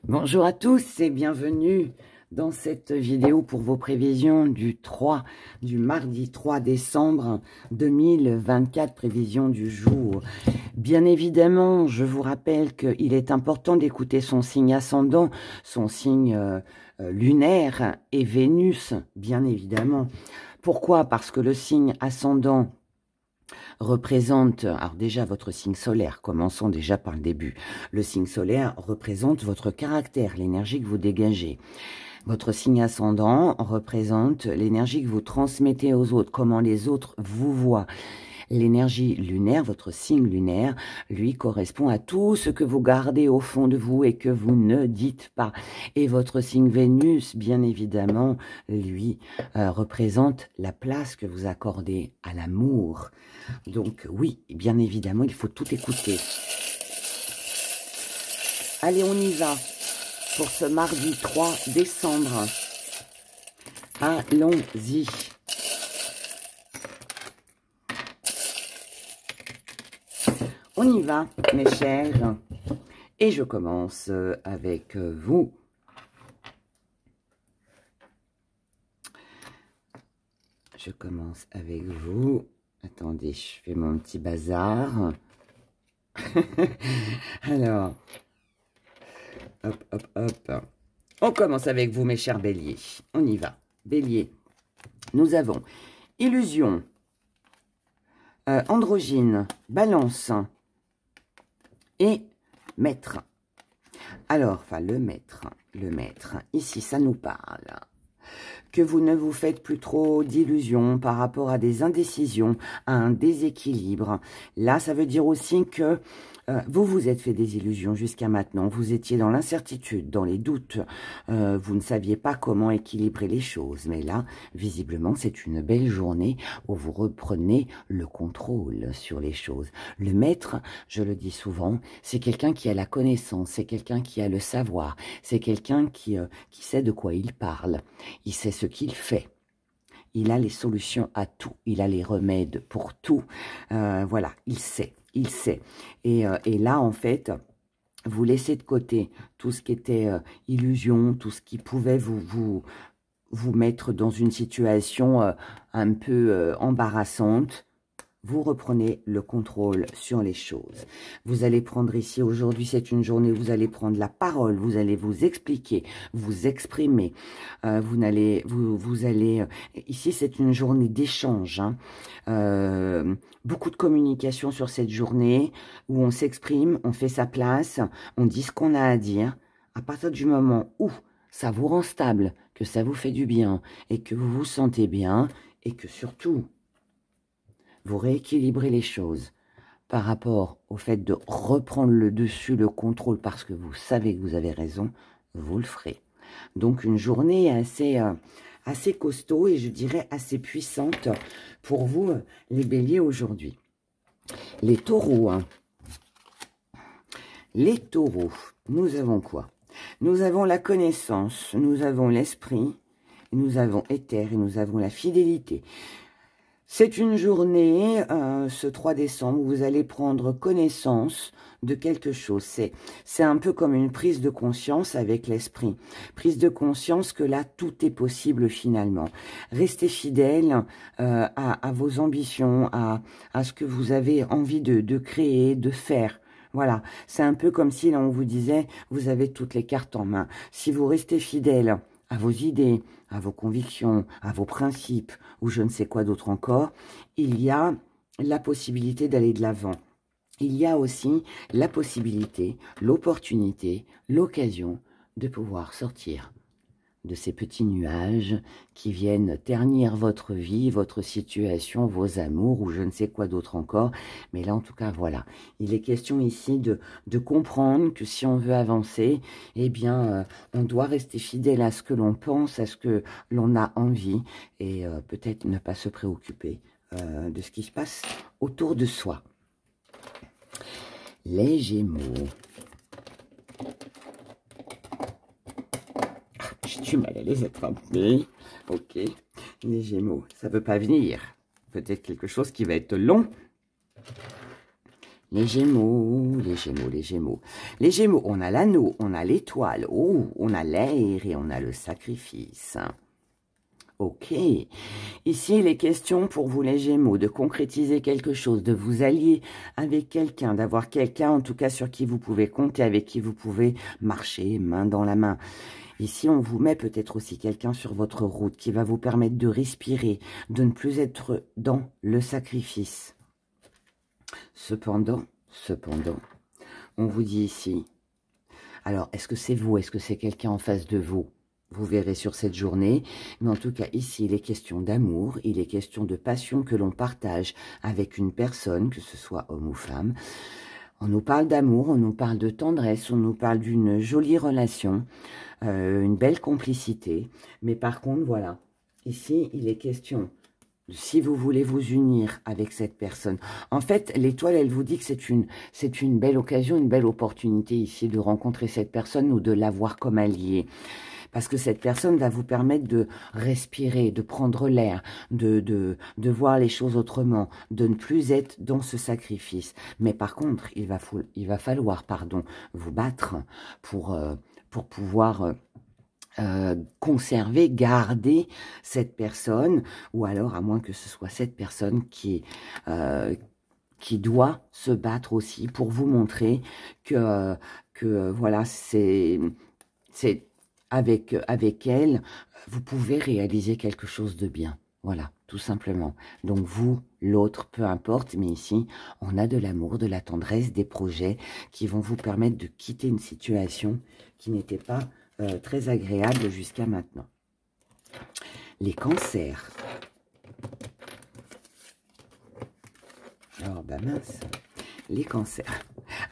Bonjour à tous et bienvenue dans cette vidéo pour vos prévisions du mardi 3 décembre 2024, prévision du jour. Bien évidemment, je vous rappelle qu'il est important d'écouter son signe ascendant, son signe lunaire et Vénus, bien évidemment. Pourquoi? Parce que le signe ascendant représente, alors déjà votre signe solaire, commençons déjà par le début. Le signe solaire représente votre caractère, l'énergie que vous dégagez. Votre signe ascendant représente l'énergie que vous transmettez aux autres, comment les autres vous voient. L'énergie lunaire, votre signe lunaire, lui correspond à tout ce que vous gardez au fond de vous et que vous ne dites pas. Et votre signe Vénus, bien évidemment, lui représente la place que vous accordez à l'amour. Donc oui, bien évidemment, il faut tout écouter. Allez, on y va pour ce mardi 3 décembre. Allons-y. On y va, mes chers. Et je commence avec vous. Je commence avec vous. Attendez, je fais mon petit bazar. Alors, hop, hop, hop. On commence avec vous, mes chers béliers. On y va. Bélier, nous avons illusion, androgyne, balance et maître. Alors, enfin, le maître. Ici, ça nous parle que vous ne vous faites plus trop d'illusions par rapport à des indécisions, à un déséquilibre. Là, ça veut dire aussi que vous vous êtes fait des illusions jusqu'à maintenant. Vous étiez dans l'incertitude, dans les doutes. Vous ne saviez pas comment équilibrer les choses. Mais là, visiblement, c'est une belle journée où vous reprenez le contrôle sur les choses. Le maître, je le dis souvent, c'est quelqu'un qui a la connaissance, c'est quelqu'un qui a le savoir, c'est quelqu'un qui sait de quoi il parle. Il sait ce qu'il fait. Il a les solutions à tout. Il a les remèdes pour tout. Voilà, il sait. Et là, en fait, vous laissez de côté tout ce qui était illusion, tout ce qui pouvait vous mettre dans une situation un peu embarrassante. Vous reprenez le contrôle sur les choses. Vous allez prendre ici, aujourd'hui, c'est une journée où vous allez prendre la parole, vous allez vous expliquer, vous exprimer. Ici, c'est une journée d'échange. Beaucoup de communication sur cette journée où on s'exprime, on fait sa place, on dit ce qu'on a à dire. À partir du moment où ça vous rend stable, que ça vous fait du bien et que vous vous sentez bien et que surtout, vous rééquilibrez les choses par rapport au fait de reprendre le dessus, le contrôle, parce que vous savez que vous avez raison, vous le ferez. Donc, une journée assez costaud et je dirais assez puissante pour vous, les béliers, aujourd'hui. Les taureaux, hein. Les taureaux, nous avons quoi? Nous avons la connaissance, nous avons l'esprit, nous avons éther et nous avons la fidélité. C'est une journée, ce 3 décembre, où vous allez prendre connaissance de quelque chose. C'est un peu comme une prise de conscience avec l'esprit. Prise de conscience que là, tout est possible finalement. Restez fidèle à vos ambitions, à ce que vous avez envie de créer, de faire. Voilà, c'est un peu comme si là, on vous disait, vous avez toutes les cartes en main. Si vous restez fidèle à vos idées, à vos convictions, à vos principes, ou je ne sais quoi d'autre encore, il y a la possibilité d'aller de l'avant. Il y a aussi la possibilité, l'opportunité, l'occasion de pouvoir sortir de ces petits nuages qui viennent ternir votre vie, votre situation, vos amours, ou je ne sais quoi d'autre encore. Mais là, en tout cas, voilà. Il est question ici de comprendre que si on veut avancer, eh bien, on doit rester fidèle à ce que l'on pense, à ce que l'on a envie, et peut-être ne pas se préoccuper de ce qui se passe autour de soi. Les Gémeaux. J'ai du mal à les attraper. Ok. Les Gémeaux, ça ne veut pas venir. Peut-être quelque chose qui va être long. Les Gémeaux, les Gémeaux, les Gémeaux. Les Gémeaux, on a l'anneau, on a l'étoile, oh, on a l'air et on a le sacrifice. Ok. Ici, il est question pour vous les Gémeaux de concrétiser quelque chose, de vous allier avec quelqu'un, d'avoir quelqu'un en tout cas sur qui vous pouvez compter, avec qui vous pouvez marcher main dans la main. Ici, on vous met peut-être aussi quelqu'un sur votre route qui va vous permettre de respirer, de ne plus être dans le sacrifice. Cependant, on vous dit ici, alors est-ce que c'est vous, est-ce que c'est quelqu'un en face de vous? Vous verrez sur cette journée, mais en tout cas ici il est question d'amour, il est question de passion que l'on partage avec une personne, que ce soit homme ou femme. On nous parle d'amour, on nous parle de tendresse, on nous parle d'une jolie relation, une belle complicité. Mais par contre, voilà, ici il est question, si vous voulez vous unir avec cette personne. En fait, l'étoile, elle vous dit que c'est une belle occasion, une belle opportunité ici de rencontrer cette personne ou de l'avoir comme alliée. Parce que cette personne va vous permettre de respirer, de prendre l'air, de voir les choses autrement, de ne plus être dans ce sacrifice. Mais par contre, il va falloir vous battre pour pouvoir conserver, garder cette personne, ou alors à moins que ce soit cette personne qui doit se battre aussi pour vous montrer que voilà, c'est avec elle, vous pouvez réaliser quelque chose de bien. Voilà, tout simplement. Donc vous, l'autre, peu importe, mais ici, on a de l'amour, de la tendresse, des projets qui vont vous permettre de quitter une situation qui n'était pas très agréable jusqu'à maintenant. Les cancers. Alors, bah mince, les cancers.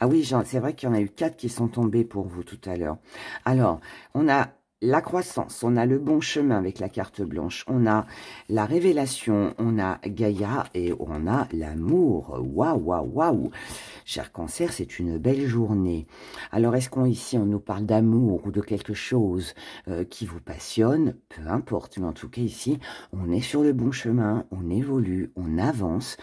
Ah oui, c'est vrai qu'il y en a eu 4 qui sont tombés pour vous tout à l'heure. Alors, on a la croissance, on a le bon chemin avec la carte blanche, on a la révélation, on a Gaïa et on a l'amour. Waouh, waouh, waouh. Cher Cancer, c'est une belle journée. Alors, est-ce qu'ici, on nous parle d'amour ou de quelque chose qui vous passionne? Peu importe, mais en tout cas, ici, on est sur le bon chemin, on évolue, on avance,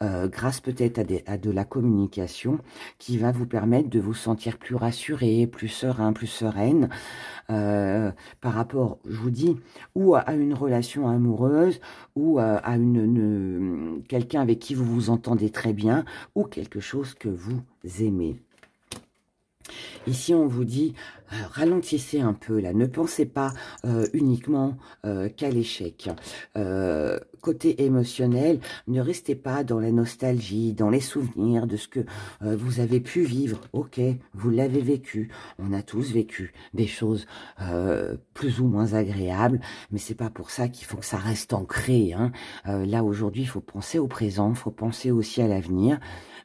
grâce peut-être à de la communication qui va vous permettre de vous sentir plus rassuré, plus serein, plus sereine, par rapport, je vous dis, ou à une relation amoureuse, ou à quelqu'un avec qui vous vous entendez très bien, ou quelque chose que vous aimez. Ici, on vous dit, ralentissez un peu, là. Ne pensez pas uniquement qu'à l'échec. Côté émotionnel, ne restez pas dans la nostalgie, dans les souvenirs de ce que vous avez pu vivre. Ok, vous l'avez vécu. On a tous vécu des choses plus ou moins agréables, mais c'est pas pour ça qu'il faut que ça reste ancré. Hein. Là, aujourd'hui, il faut penser au présent, il faut penser aussi à l'avenir,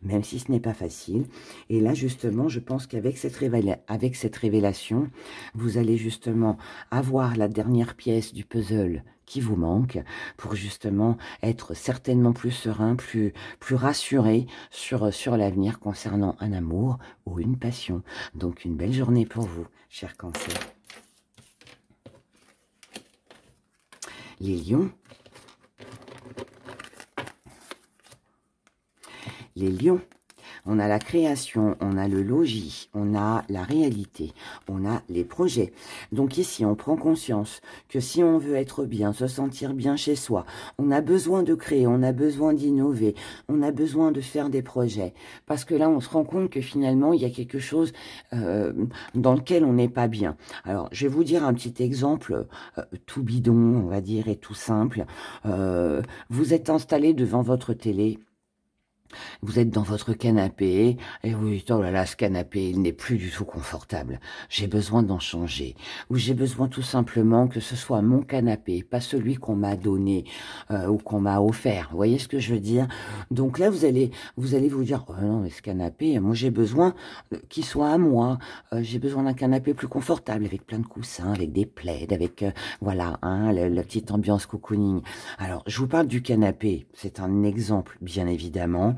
même si ce n'est pas facile. Et là, justement, je pense qu'avec cette révélation, vous allez justement avoir la dernière pièce du puzzle qui vous manque pour justement être certainement plus serein, plus rassuré sur l'avenir concernant un amour ou une passion. Donc, une belle journée pour vous, chers Cancer. Les lions. Les lions. On a la création, on a le logis, on a la réalité, on a les projets. Donc ici, on prend conscience que si on veut être bien, se sentir bien chez soi, on a besoin de créer, on a besoin d'innover, on a besoin de faire des projets. Parce que là, on se rend compte que finalement, il y a quelque chose dans lequel on n'est pas bien. Alors, je vais vous dire un petit exemple tout bidon, on va dire, et tout simple. Vous êtes installé devant votre télé. Vous êtes dans votre canapé, et oui, oh là là, ce canapé, il n'est plus du tout confortable. J'ai besoin d'en changer. Ou j'ai besoin tout simplement que ce soit mon canapé, pas celui qu'on m'a donné ou qu'on m'a offert. Vous voyez ce que je veux dire? Donc là, vous allez vous dire, oh non, mais ce canapé, moi j'ai besoin qu'il soit à moi. J'ai besoin d'un canapé plus confortable, avec plein de coussins, avec des plaids, avec, voilà, hein, la petite ambiance cocooning. Alors, je vous parle du canapé. C'est un exemple, bien évidemment.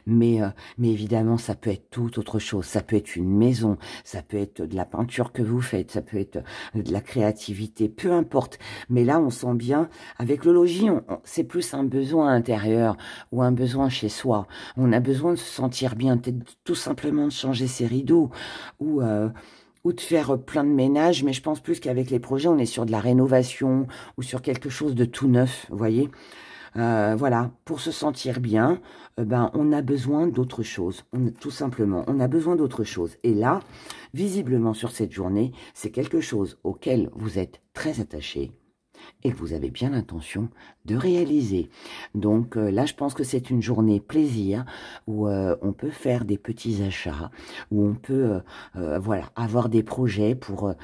Mais évidemment, ça peut être tout autre chose. Ça peut être une maison, ça peut être de la peinture que vous faites, ça peut être de la créativité, peu importe. Mais là, on sent bien, avec le logis, c'est plus un besoin intérieur ou un besoin chez soi. On a besoin de se sentir bien, peut-être tout simplement de changer ses rideaux ou de faire plein de ménage, mais je pense plus qu'avec les projets, on est sur de la rénovation ou sur quelque chose de tout neuf, vous voyez. Voilà, pour se sentir bien, on a besoin d'autre chose. Tout simplement, on a besoin d'autre chose. Et là, visiblement sur cette journée, c'est quelque chose auquel vous êtes très attaché et que vous avez bien l'intention de réaliser. Donc là, je pense que c'est une journée plaisir où on peut faire des petits achats, où on peut voilà, avoir des projets pour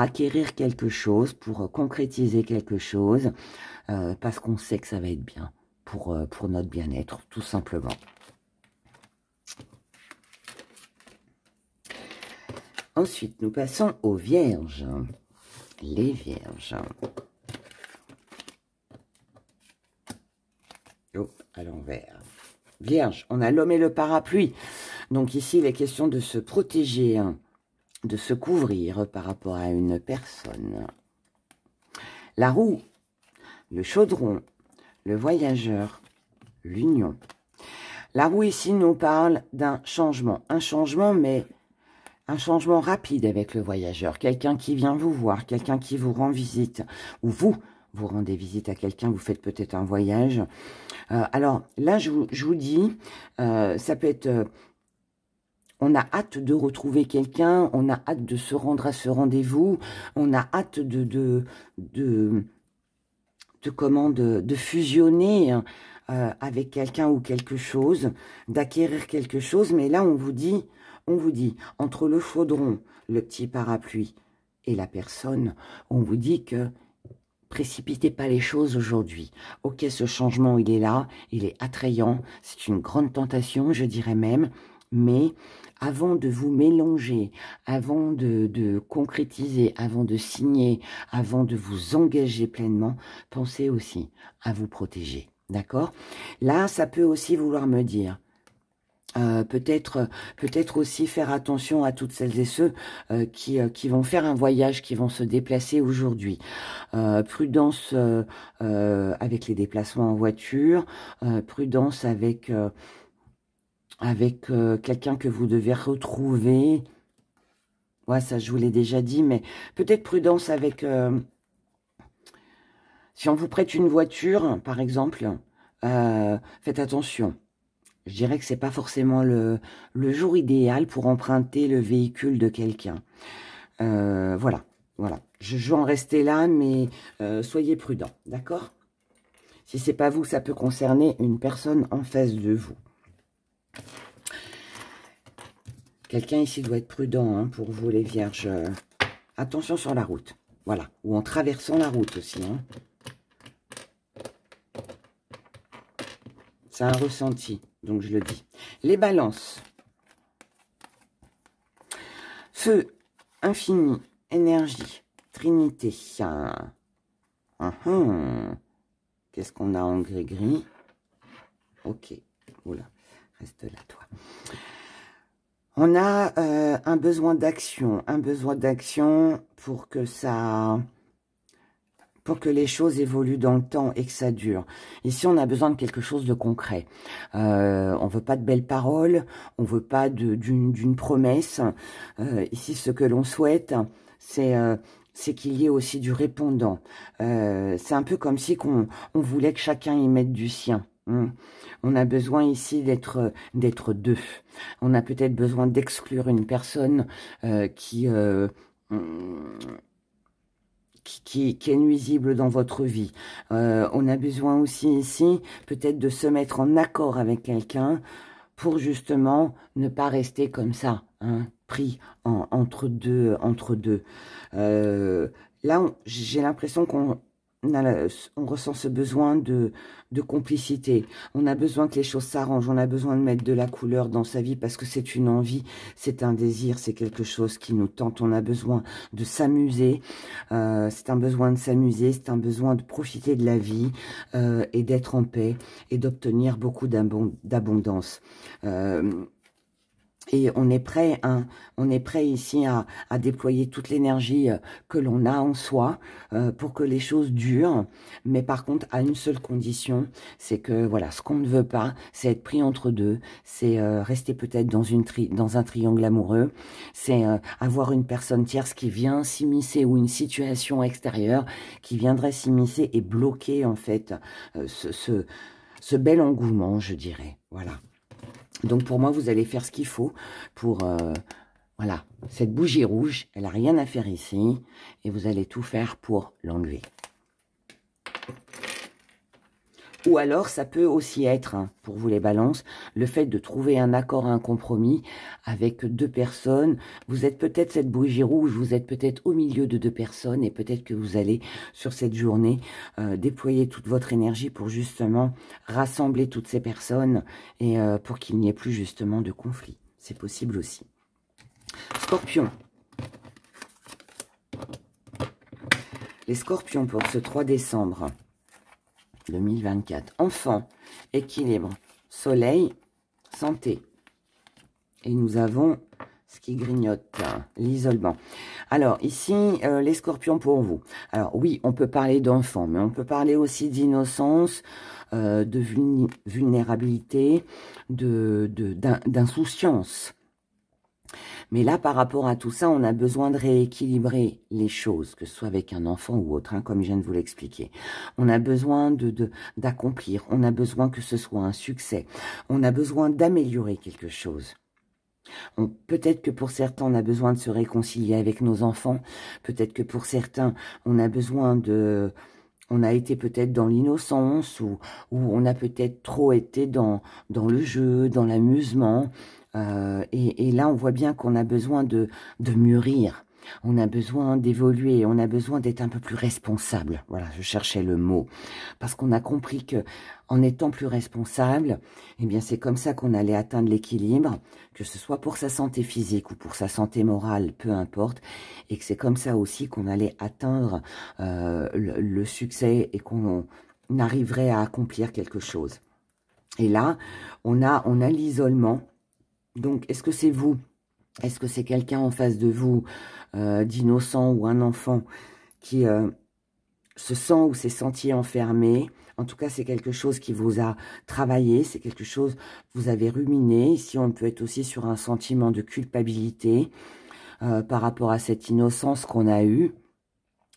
acquérir quelque chose, pour concrétiser quelque chose, parce qu'on sait que ça va être bien pour notre bien-être, tout simplement. Ensuite, nous passons aux Vierges. Les Vierges. Oh, à l'envers. Vierge, on a l'homme et le parapluie. Donc ici, il est question de se protéger, hein, de se couvrir par rapport à une personne. La roue, le chaudron, le voyageur, l'union. La roue ici nous parle d'un changement. Un changement, mais un changement rapide avec le voyageur. Quelqu'un qui vient vous voir, quelqu'un qui vous rend visite, ou vous rendez visite à quelqu'un, vous faites peut-être un voyage. Alors là, je vous dis, ça peut être... on a hâte de retrouver quelqu'un, on a hâte de se rendre à ce rendez-vous, on a hâte de fusionner avec quelqu'un ou quelque chose, d'acquérir quelque chose. Mais là, on vous dit, entre le chaudron, le petit parapluie et la personne, on vous dit que précipitez pas les choses aujourd'hui. Ok, ce changement, il est là, il est attrayant, c'est une grande tentation, je dirais même, mais avant de vous mélanger, avant de concrétiser, avant de signer, avant de vous engager pleinement, pensez aussi à vous protéger, d'accord? Là, ça peut aussi vouloir me dire, peut-être aussi faire attention à toutes celles et ceux qui vont faire un voyage, qui vont se déplacer aujourd'hui. Prudence avec les déplacements en voiture, prudence avec quelqu'un que vous devez retrouver. Ouais, ça je vous l'ai déjà dit, mais peut-être prudence avec... si on vous prête une voiture, par exemple, faites attention. Je dirais que c'est pas forcément le jour idéal pour emprunter le véhicule de quelqu'un. Voilà. Je vais en rester là, mais soyez prudents, d'accord? Si c'est pas vous, ça peut concerner une personne en face de vous. Quelqu'un ici doit être prudent, hein, pour vous les Vierges. Attention sur la route, voilà. Ou en traversant la route aussi, hein. C'est un ressenti, donc je le dis. Les balances. Feu, infini, énergie, trinité. Qu'est-ce qu'on a en gris-gris? Ok. Oula, reste là, toi. On a un besoin d'action. Un besoin d'action pour que ça... pour que les choses évoluent dans le temps et que ça dure. Ici, on a besoin de quelque chose de concret. On veut pas de belles paroles, on veut pas d'une promesse. Ici, ce que l'on souhaite, c'est qu'il y ait aussi du répondant. C'est un peu comme si on voulait que chacun y mette du sien. On a besoin ici d'être deux. On a peut-être besoin d'exclure une personne qui est nuisible dans votre vie. On a besoin aussi ici peut-être de se mettre en accord avec quelqu'un pour justement ne pas rester comme ça, hein, pris entre deux. Là, j'ai l'impression on ressent ce besoin de complicité. On a besoin que les choses s'arrangent. On a besoin de mettre de la couleur dans sa vie parce que c'est une envie, c'est un désir, c'est quelque chose qui nous tente. On a besoin de s'amuser. C'est un besoin de s'amuser, c'est un besoin de profiter de la vie et d'être en paix et d'obtenir beaucoup d'abondance. Et on est prêt, hein, on est prêt ici à déployer toute l'énergie que l'on a en soi pour que les choses durent. Mais par contre, à une seule condition, c'est que voilà, ce qu'on ne veut pas, c'est être pris entre deux, c'est rester peut-être dans un triangle amoureux, c'est avoir une personne tierce qui vient s'immiscer ou une situation extérieure qui viendrait s'immiscer et bloquer en fait ce bel engouement, je dirais. Voilà. Donc, pour moi, vous allez faire ce qu'il faut pour, voilà, cette bougie rouge, elle n'a rien à faire ici. Et vous allez tout faire pour l'enlever. Ou alors, ça peut aussi être, hein, pour vous les balances, le fait de trouver un accord, un compromis avec deux personnes. Vous êtes peut-être cette bougie rouge, vous êtes peut-être au milieu de deux personnes et peut-être que vous allez, sur cette journée, déployer toute votre énergie pour justement rassembler toutes ces personnes et pour qu'il n'y ait plus justement de conflit. C'est possible aussi. Scorpion. Les scorpions pour ce 3 décembre 2024. Enfant, équilibre, soleil, santé. Et nous avons ce qui grignote, l'isolement. Alors, ici, les scorpions pour vous. Alors, oui, on peut parler d'enfants, mais on peut parler aussi d'innocence, de vulnérabilité, d'insouciance. Mais là, par rapport à tout ça, on a besoin de rééquilibrer les choses, que ce soit avec un enfant ou autre, hein, comme je viens de vous l'expliquer. On a besoin d'accomplir, on a besoin que ce soit un succès, on a besoin d'améliorer quelque chose. Peut-être que pour certains, on a besoin de se réconcilier avec nos enfants, peut-être que pour certains, on a besoin de... On a été peut-être dans l'innocence ou on a peut-être trop été dans le jeu, dans l'amusement. Et là, on voit bien qu'on a besoin de mûrir. On a besoin d'évoluer. On a besoin d'être un peu plus responsable. Voilà, je cherchais le mot. Parce qu'on a compris que en étant plus responsable, eh bien, c'est comme ça qu'on allait atteindre l'équilibre, que ce soit pour sa santé physique ou pour sa santé morale, peu importe. Et que c'est comme ça aussi qu'on allait atteindre le succès et qu'on arriverait à accomplir quelque chose. Et là, on a l'isolement. Donc, est-ce que c'est vous? Est-ce que c'est quelqu'un en face de vous, d'innocent ou un enfant qui se sent ou s'est senti enfermé? En tout cas, c'est quelque chose qui vous a travaillé, c'est quelque chose que vous avez ruminé. Ici, on peut être aussi sur un sentiment de culpabilité par rapport à cette innocence qu'on a eue.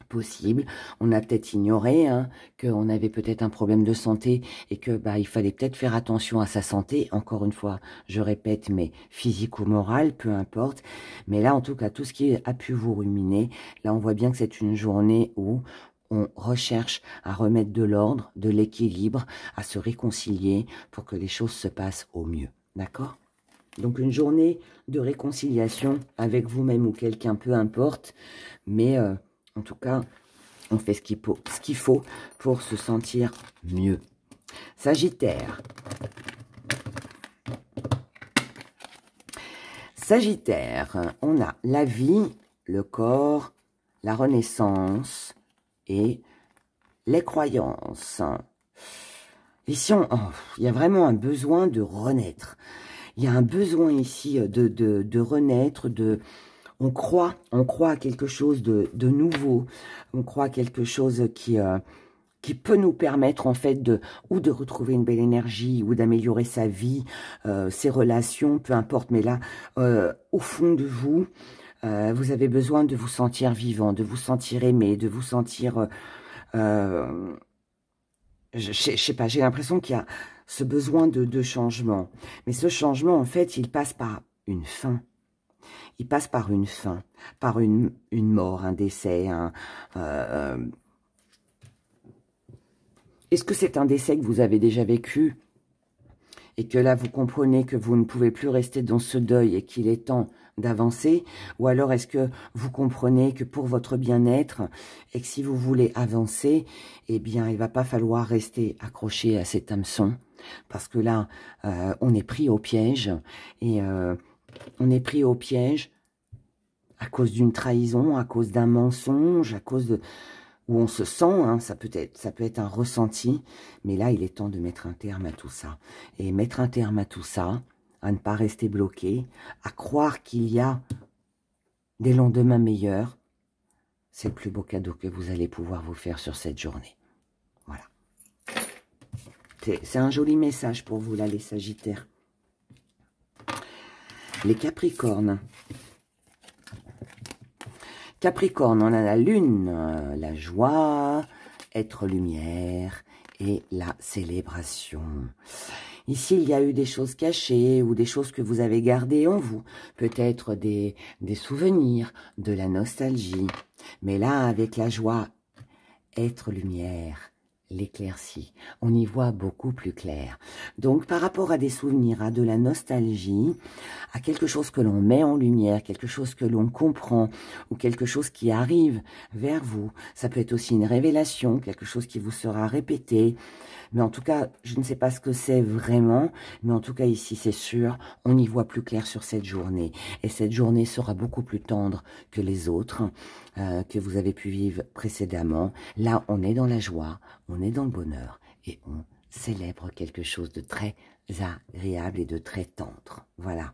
Possible. On a peut-être ignoré hein, qu'on avait peut-être un problème de santé et que il fallait peut-être faire attention à sa santé. Encore une fois, je répète, mais physique ou morale, peu importe. Mais là, en tout cas, tout ce qui a pu vous ruminer, là, on voit bien que c'est une journée où on recherche à remettre de l'ordre, de l'équilibre, à se réconcilier pour que les choses se passent au mieux. D'accord ? Donc, une journée de réconciliation avec vous-même ou quelqu'un, peu importe, mais... en tout cas, on fait ce qu'il faut pour se sentir mieux. Sagittaire. Sagittaire, on a la vie, le corps, la renaissance et les croyances. Ici, il y a vraiment un besoin de renaître. Il y a un besoin ici de renaître, On croit à quelque chose de nouveau, on croit à quelque chose qui peut nous permettre en fait de retrouver une belle énergie ou d'améliorer sa vie, ses relations, peu importe. Mais là, au fond de vous, vous avez besoin de vous sentir vivant, de vous sentir aimé, de vous sentir... je sais pas, j'ai l'impression qu'il y a ce besoin de changement. Mais ce changement, en fait, il passe par une fin. Il passe par une fin, par une mort, un décès. Est-ce que c'est un décès que vous avez déjà vécu et que là, vous comprenez que vous ne pouvez plus rester dans ce deuil et qu'il est temps d'avancer, ou alors est-ce que vous comprenez que pour votre bien-être et que si vous voulez avancer, eh bien, il va pas falloir rester accroché à cet hameçon, parce que là, on est pris au piège, et on est pris au piège à cause d'une trahison, à cause d'un mensonge, à cause de où on se sent, hein, ça peut être un ressenti, mais là, il est temps de mettre un terme à tout ça. Et mettre un terme à tout ça, à ne pas rester bloqué, à croire qu'il y a des lendemains meilleurs, c'est le plus beau cadeau que vous allez pouvoir vous faire sur cette journée. Voilà. C'est un joli message pour vous, là, les Sagittaires. Les Capricornes. Capricorne, on a la lune, la joie, être lumière et la célébration. Ici, il y a eu des choses cachées ou des choses que vous avez gardées en vous. Peut-être des souvenirs, de la nostalgie. Mais là, avec la joie, être lumière, l'éclaircie, on y voit beaucoup plus clair. Donc, par rapport à des souvenirs, à de la nostalgie, à quelque chose que l'on met en lumière, quelque chose que l'on comprend, ou quelque chose qui arrive vers vous, ça peut être aussi une révélation, quelque chose qui vous sera répété, mais en tout cas, je ne sais pas ce que c'est vraiment, mais en tout cas ici, c'est sûr, on y voit plus clair sur cette journée. Et cette journée sera beaucoup plus tendre que les autres que vous avez pu vivre précédemment. Là, on est dans la joie, on est dans le bonheur et on célèbre quelque chose de très agréable et de très tendre. Voilà.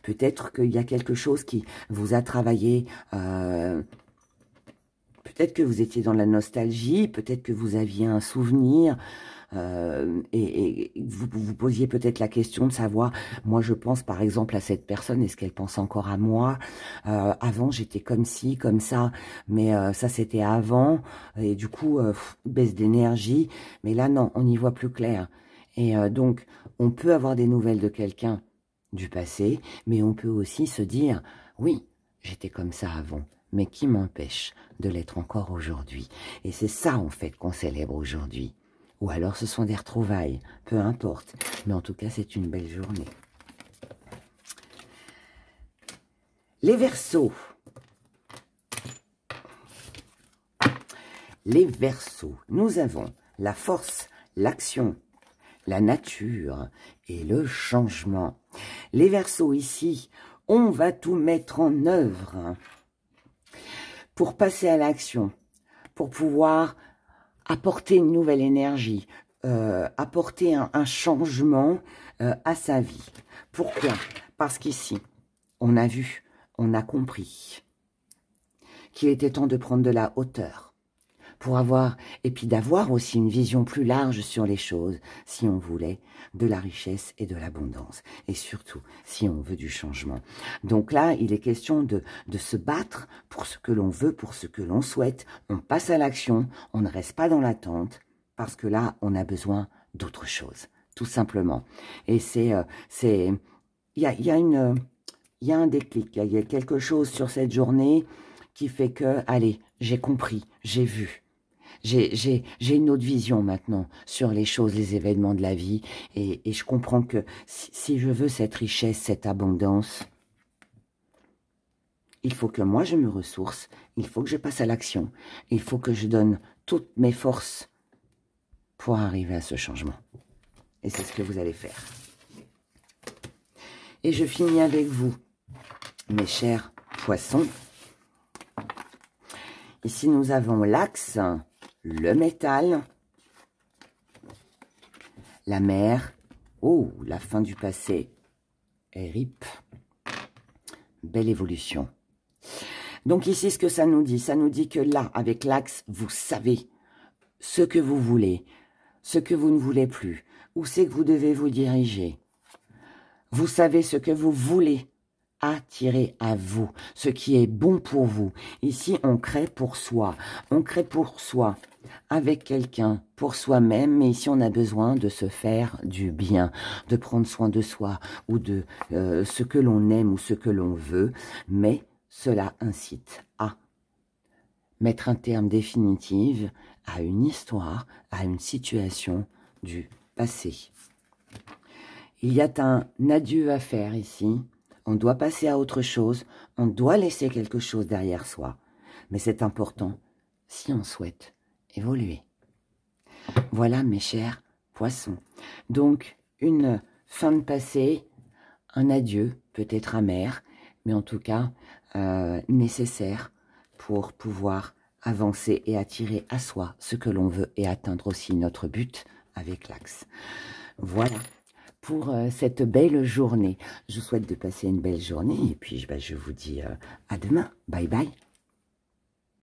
Peut-être qu'il y a quelque chose qui vous a travaillé... peut-être que vous étiez dans la nostalgie, peut-être que vous aviez un souvenir... et vous vous posiez peut-être la question de savoir, moi je pense par exemple à cette personne, est-ce qu'elle pense encore à moi? Avant j'étais comme ci, comme ça, mais ça c'était avant, et du coup baisse d'énergie, mais là non, on y voit plus clair. Et donc on peut avoir des nouvelles de quelqu'un du passé, mais on peut aussi se dire, oui, j'étais comme ça avant, mais qui m'empêche de l'être encore aujourd'hui? Et c'est ça en fait qu'on célèbre aujourd'hui. Ou alors ce sont des retrouvailles, peu importe. Mais en tout cas, c'est une belle journée. Les Verseaux. Les Verseaux. Nous avons la force, l'action, la nature et le changement. Les Verseaux ici, on va tout mettre en œuvre pour passer à l'action, pour pouvoir apporter une nouvelle énergie, apporter un changement à sa vie. Pourquoi? Parce qu'ici, on a vu, on a compris qu'il était temps de prendre de la hauteur pour avoir, et puis d'avoir aussi une vision plus large sur les choses, si on voulait de la richesse et de l'abondance, et surtout si on veut du changement. Donc là, il est question de se battre pour ce que l'on veut, pour ce que l'on souhaite. On passe à l'action, on ne reste pas dans l'attente, parce que là, on a besoin d'autre chose, tout simplement. Et il y a un déclic, il y a quelque chose sur cette journée qui fait que, allez, j'ai compris, j'ai vu. J'ai une autre vision maintenant sur les choses, les événements de la vie. Et je comprends que si je veux cette richesse, cette abondance, il faut que moi je me ressource, il faut que je passe à l'action, il faut que je donne toutes mes forces pour arriver à ce changement. Et c'est ce que vous allez faire. Et je finis avec vous, mes chers poissons. Ici, nous avons l'axe, le métal, la mer, oh, la fin du passé, et rip, belle évolution. Donc ici, ce que ça nous dit que là, avec l'axe, vous savez ce que vous voulez, ce que vous ne voulez plus, où c'est que vous devez vous diriger. Vous savez ce que vous voulez attirer à vous, ce qui est bon pour vous. Ici, on crée pour soi. On crée pour soi, avec quelqu'un, pour soi-même. Mais ici, on a besoin de se faire du bien, de prendre soin de soi ou de ce que l'on aime ou ce que l'on veut. Mais cela incite à mettre un terme définitif à une histoire, à une situation du passé. Il y a un adieu à faire ici. On doit passer à autre chose. On doit laisser quelque chose derrière soi. Mais c'est important si on souhaite évoluer. Voilà mes chers poissons. Donc, une fin de passé, un adieu, peut-être amer, mais en tout cas nécessaire pour pouvoir avancer et attirer à soi ce que l'on veut et atteindre aussi notre but avec l'axe. Voilà pour cette belle journée. Je vous souhaite de passer une belle journée et puis je vous dis à demain. Bye bye.